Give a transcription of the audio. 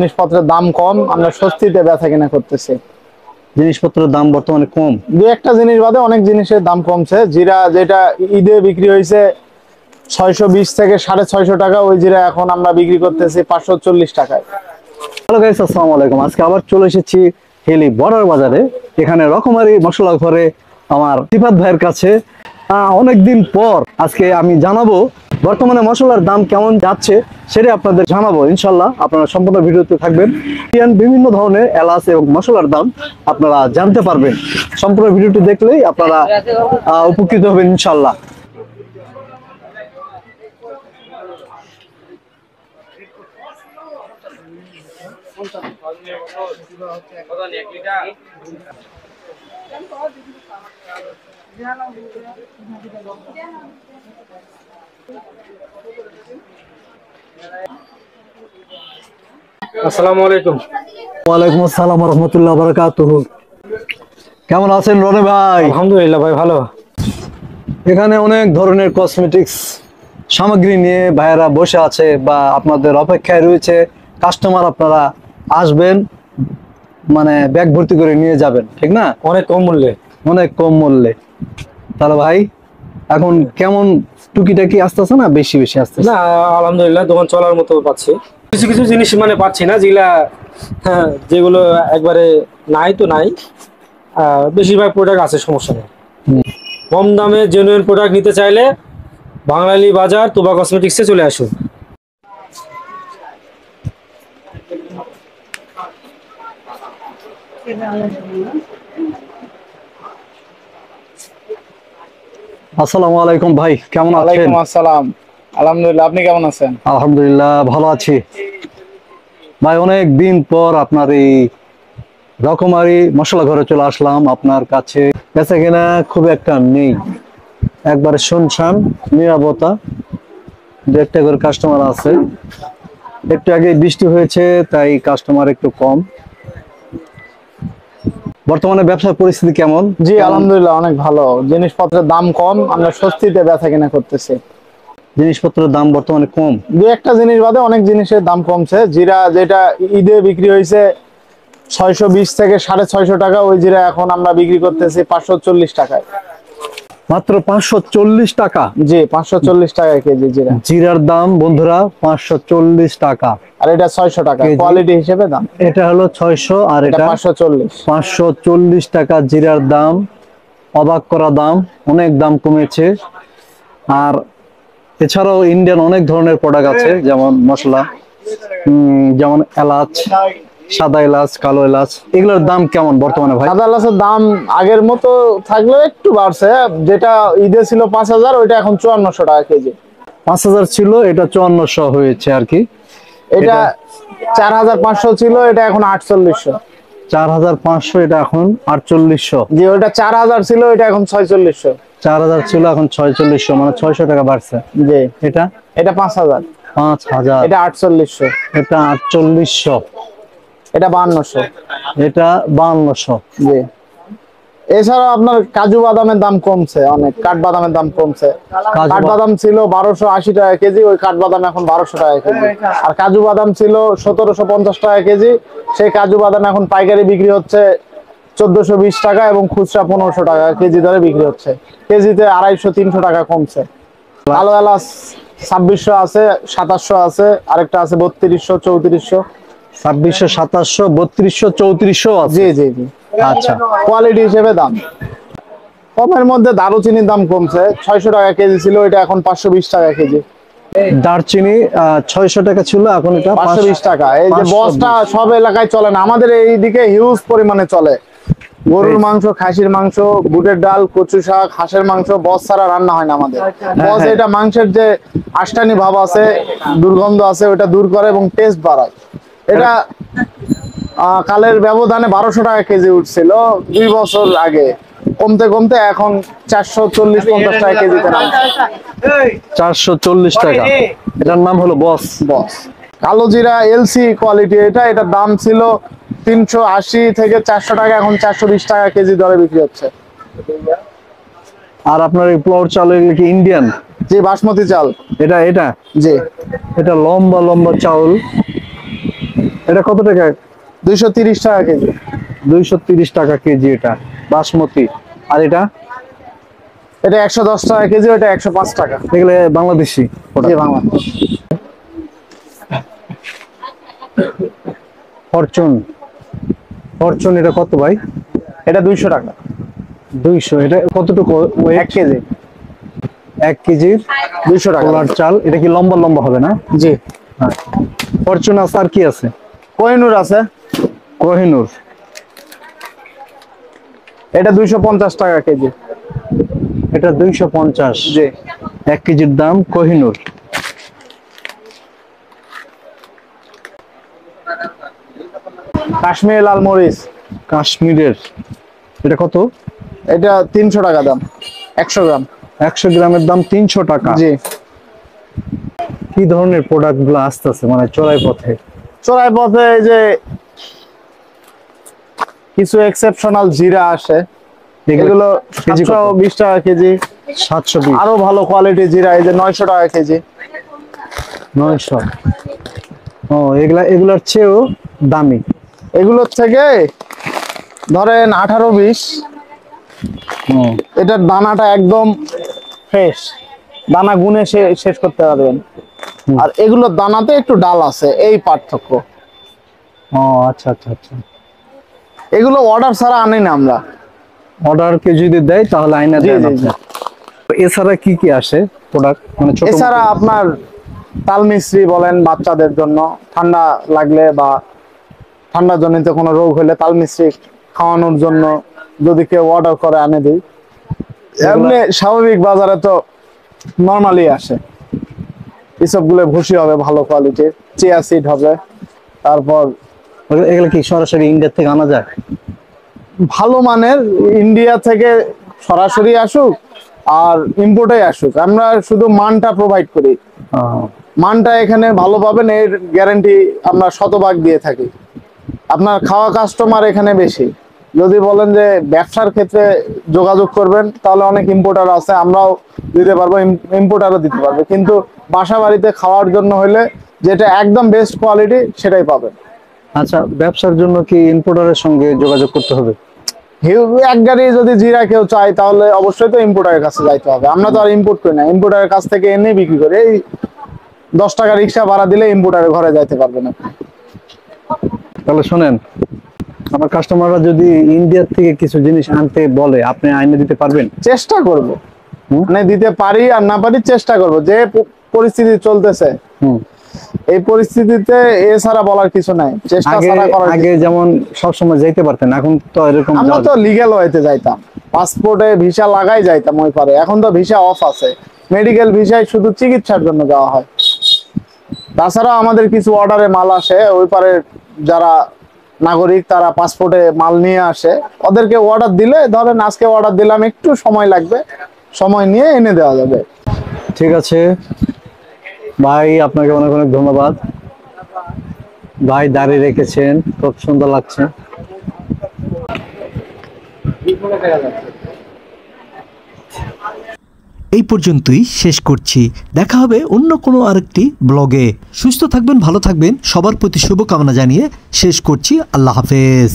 জিনিসপত্রের দাম কম, আমরা স্বস্তিতে বেচা কিনা করতেছি। জিনিসপত্রের দাম বর্তমানে কম, দু একটা জিনিস বাদে অনেক জিনিসের দাম কমছে। জিরা যেটা ঈদে বিক্রি হয়েছে 620 থেকে 650 টাকা, ওই জিরা এখন আমরা বিক্রি করতেছি 540 টাকায়। হ্যালো গাইস, আসসালামু আলাইকুম। আজকে আবার চলে এসেছি হেলি বর্ডার বাজারে। এখানে রকমারি মশলা ঘরে আমার সিফাত ভাইয়ের কাছে অনেকদিন পর আজকে আমি জানাবো বর্তমানে মশলার দাম কেমন যাচ্ছে, সেটা আপনাদের জানাবো ইনশাল্লাহ। আপনারা সম্পূর্ণ ভিডিওতে থাকবেন। বিভিন্ন ধরনের এলাচ এবং মশলার দাম আপনারা জানতে পারবেন। সম্পূর্ণ ভিডিওটি দেখলেই আপনারা উপকৃত হবেন ইনশাল্লাহ। আসসালামু আলাইকুম। ওয়ালাইকুম আসসালাম ওয়া রাহমাতুল্লাহি ওয়া বারাকাতুহু। কেমন আছেন রনি ভাই? আলহামদুলিল্লাহ ভাই, ভালো। এখানে অনেক ধরনের কসমেটিক্স সামগ্রী নিয়ে ভাইয়েরা বসে আছে বা আপনাদের অপেক্ষায় রয়েছে। কাস্টমার আপনারা আসবেন, মানে ব্যাগ ভর্তি করে নিয়ে যাবেন, ঠিক না? অনেক কম মূল্যে। অনেক কম মূল্যে। তাহলে ভাই এখন কেমন টুকিটাকি আসতেছে না বেশি বেশি আসতেছে? না, আলহামদুলিল্লাহ দোকান চলার মতো পাচ্ছি। কিছু কিছু জিনিস মানে পাচ্ছি না, যেগুলা যেগুলো একবারে নাই তো নাই। বেশিরভাগ প্রোডাক্ট আছে, সমস্যা নেই। কম দামে জেনুইন প্রোডাক্ট নিতে চাইলে বাঙালি বাজার তুবা কসমেটিক্সে চলে আসুন। আসসালামু আলাইকুম ভাই, কেমন আছেন? ওয়ালাইকুম আসসালাম, আলহামদুলিল্লাহ। আপনি কেমন আছেন? আলহামদুলিল্লাহ ভালো আছি ভাই। অনেক দিন পর আপনার এই রকমারি মশলা ঘরে চলে আসলাম আপনার কাছে। বেচা কিনা খুব একটা নেই, একবারে শুনশান, নিরাপত্তা। দু একটা করে কাস্টমার আছে। একটু আগে বৃষ্টি হয়েছে তাই কাস্টমার একটু কম। বর্তমানে ব্যবসার পরিস্থিতি কেমন? জি আলহামদুলিল্লাহ অনেক ভালো। জিনিসপত্রের দাম কম, আমরা স্বস্তিতে বেচা কিনা করতেছি। জিনিসপত্রের দাম বর্তমানে কম, দু একটা জিনিস বাদে অনেক জিনিসের দাম কমছে। জিরা যেটা ঈদে বিক্রি হয়েছে 620 থেকে 650 টাকা, ওই জিরা এখন আমরা বিক্রি করতেছি 540 টাকায়। মাত্র 540 টাকা? জি, 540 টাকা কেজি জিরা। জিরার দাম বন্ধুরা 540 টাকা, আর এটা 600 টাকা কোয়ালিটি হিসেবে দাম। এটা হলো 600 আর এটা 540। 540 টাকা জিরার দাম। অবাক করা দাম, অনেক দাম কমেছে। আর এছাড়াও ইন্ডিয়ান অনেক ধরনের প্রোডাক্ট আছে, যেমন মশলা, যেমন এলাচ, সাদা এলাচ, কালো এলাচ। এগুলোর দাম কেমন বর্তমানে ভাই? সাদা এলাচের দাম আগের মতো থাকলেও একটু বাড়ছে। যেটা ঈদে ছিল 5000, ওইটা এখন 5400 টাকা কেজি। 5000 ছিল, এটা 5400 হয়েছে আর কি। এটা 4500 ছিল, এটা এখন 4800। 4500, এটা এখন 4800। জি, ওইটা 4000 ছিল, এটা এখন 4600। 4000 ছিল, এখন 4600, মানে 600 টাকা বাড়ছে। জি, এটা এটা 5000। 5000। এটা 4800। এটা 4800। এটা 5200। এটা 5200। জি, এছাড়াও আপনার কাজু বাদামের দাম কমছে অনেক, কাঠবাদামের দাম কমছে। কাঠবাদাম ছিল 1280 টাকা কেজি, ওই কাঠবাদাম এখন 1200 টাকা কেজি। আর কাজু বাদাম ছিল 1750 টাকা কেজি, সেই কাজু বাদাম এখন পাইকারি বিক্রি হচ্ছে 1420 টাকা এবং খুচরা 1500 টাকা কেজি দরে বিক্রি হচ্ছে। কেজিতে 250-300 টাকা কমছে। কালো এলাচ 2600 আছে, 2700 আছে, আরেকটা আছে 3200, 3400। 2600, 2700, 3200, 3400 আছে। জি জি জি। আচ্ছা, কোয়ালিটি হিসেবে দাম কমের মধ্যে দারুচিনির দাম কমছে। 600 টাকা কেজি ছিল, এটা এখন 520 টাকা কেজি। দারচিনি 600 টাকা ছিল, এখন এটা 520 টাকা। এই যে বস্তা সব এলাকায় চলে না, আমাদের এইদিকে হিউজ পরিমাণে চলে। গরুর মাংস, খাসির মাংস, বুটের ডাল, কচু শাক, হাঁসের মাংস বস ছাড়া রান্না হয় না আমাদের। বস এটা মাংসের যে আষ্টানি ভাব আছে, দুর্গন্ধ আছে, ওটা দূর করে এবং টেস্ট বাড়ায়। এটা কালের ব্যবধানে 1200 টাকা কেজি উঠছিল 2 বছর আগে, কমতে কমতে এখন 440-50 টাকা কেজিতে নামছে। 440 টাকা। এটার নাম হলো বস। বস কালো জিরা এলসি কোয়ালিটি, এটার দাম ছিল 380 থেকে 400 টাকা, এখন 420 টাকা কেজি দরে বিক্রি হচ্ছে। আর আপনার এই পোলাও চাল এগুলো কি ইন্ডিয়ান? জি, বাসমতি চাল। এটা জি, এটা লম্বা লম্বা চাউল। এটা কত টাকা? 230 টাকা কেজি। 230 টাকা কেজি এটা বাসমতি। আর এটা এটা 110 টাকা কেজি, ওটা 105 টাকা। এগুলো বাংলাদেশি জি, বাংলাদেশ। ফরচুন। ফরচুন এটা কত ভাই? এটা 200 টাকা। 200। এটা কতটুকু 1 কেজি 1 কেজির 200 টাকা। পোলার চাল। এটা কি লম্বা লম্বা হবে না? জি। ফরচুন আছে, আর কি আছে? কোহিনুর আছে। কোহিনুর। এটা 250 টাকা কেজি। এটা 250। জি। 1 কেজির দাম কোহিনুর। কাশ্মীরি লাল মরিচ। কাশ্মীরের। এটা কত? এটা 300 টাকা দাম, 100 গ্রাম। 100 গ্রামের দাম 300 টাকা। জি। কি ধরনের প্রোডাক্ট গুলো আসতেছে মানে চড়াই পথে? চড়াই পথে এই যে কিছু এক্সেপশনাল জিরা আসে, এগুলো কেজি কত? 720 টাকা কেজি। 720। আরো ভালো কোয়ালিটি জিরা এই যে 900 টাকা কেজি। 900। ও, এগুলার চেয়েও দামি। এগুলোর থেকে ধরেন 18-20। ও, এটার দানাটা একদম ফ্রেশ, দানা গুনে শেষ করতে পারবেন। আর এগুলোর দানাতে একটু ডাল আছে, এই পার্থক্য। ও আচ্ছা আচ্ছা আচ্ছা। এগুলো অর্ডার ছাড়া আনি না আমরা। অর্ডার কে যদি দেয় তাহলে আইনা জি, দেন জি, আপনি। জি। এছাড়া কি কি আসে প্রোডাক্ট মানে ছোট? এছাড়া আপনার তাল মিশ্রি বলেন, বাচ্চাদের জন্য ঠান্ডা লাগলে বা ঠান্ডা জনিত কোনো রোগ হলে তাল মিশ্রি খাওয়ানোর জন্য যদি কেউ অর্ডার করে আনে দিই। এমনি স্বাভাবিক বাজারে তো নরমালি আসে। এসবগুলো ভুসি হবে ভালো কোয়ালিটির, চিয়া সিড হবে। তারপর এগুলো কি সরাসরি ইন্ডিয়া থেকে আনা যায়? ভালো মানের ইন্ডিয়া থেকে সরাসরি আসুক আর ইম্পোর্টে আসুক, আমরা শুধু মানটা প্রোভাইড করি। মানটা এখানে ভালো পাবেন, এর গ্যারান্টি আমরা শতভাগ দিয়ে থাকি। আপনার খাওয়া কাস্টমার এখানে বেশি। যদি বলেন যে ব্যবসার ক্ষেত্রে যোগাযোগ করবেন, তাহলে অনেক ইম্পোর্টার আছে, আমরাও দিতে পারবো, ইম্পোর্টারও দিতে পারবে। কিন্তু বাসা বাড়িতে খাওয়ার জন্য হলে যেটা একদম বেস্ট কোয়ালিটি সেটাই পাবেন। আচ্ছা, ব্যবসার জন্য কি ইম্পোর্টারের সঙ্গে যোগাযোগ করতে হবে? এক গাড়ি যদি জিরা কেউ চায় তাহলে অবশ্যই তো ইম্পোর্টারের কাছে যাইতে হবে। আমরা তো আর ইম্পোর্ট করি না, ইম্পোর্টারের কাছ থেকে এনে বিক্রি করি। এই 10 টাকা রিক্সা ভাড়া দিলে ইম্পোর্টারের ঘরে যাইতে পারবেন আপনি। তাহলে শোনেন, আমার কাস্টমাররা যদি ইন্ডিয়ার থেকে কিছু জিনিস আনতে বলে, আপনি আইনে দিতে পারবেন? চেষ্টা করব, মানে দিতে পারি আর না পারি চেষ্টা করব। যে পরিস্থিতি চলতেছে এই পরিস্থিতিতে এছাড়া বলার কিছু নাই, চেষ্টা ছাড়া করার আগে যেমন সবসময় যাইতে পারতেন, এখন তো এরকম আমরা তো লিগ্যাল ওয়েতে যাইতাম, পাসপোর্টে ভিসা লাগাই যাইতাম ওই পারে। এখন তো ভিসা অফ আছে, মেডিকেল ভিসায় শুধু চিকিৎসার জন্য যাওয়া হয়। তাছাড়া আমাদের কিছু অর্ডারে মাল আসে ওই পারে, যারা নাগরিক তারা পাসপোর্টে মাল নিয়ে আসে, ওদেরকে অর্ডার দিলে, ধরেন আজকে অর্ডার দিলাম, একটু সময় লাগবে, সময় নিয়ে এনে দেওয়া যাবে। ঠিক আছে ভাই, আপনাকে অনেক অনেক ধন্যবাদ ভাই। দাঁড়িয়ে রেখেছেন, খুব সুন্দর লাগছে। এই পর্যন্তই শেষ করছি, দেখা হবে অন্য কোনো আরেকটি ব্লগে। সুস্থ থাকবেন, ভালো থাকবেন, সবার প্রতি শুভকামনা জানিয়ে শেষ করছি। আল্লাহ হাফেজ।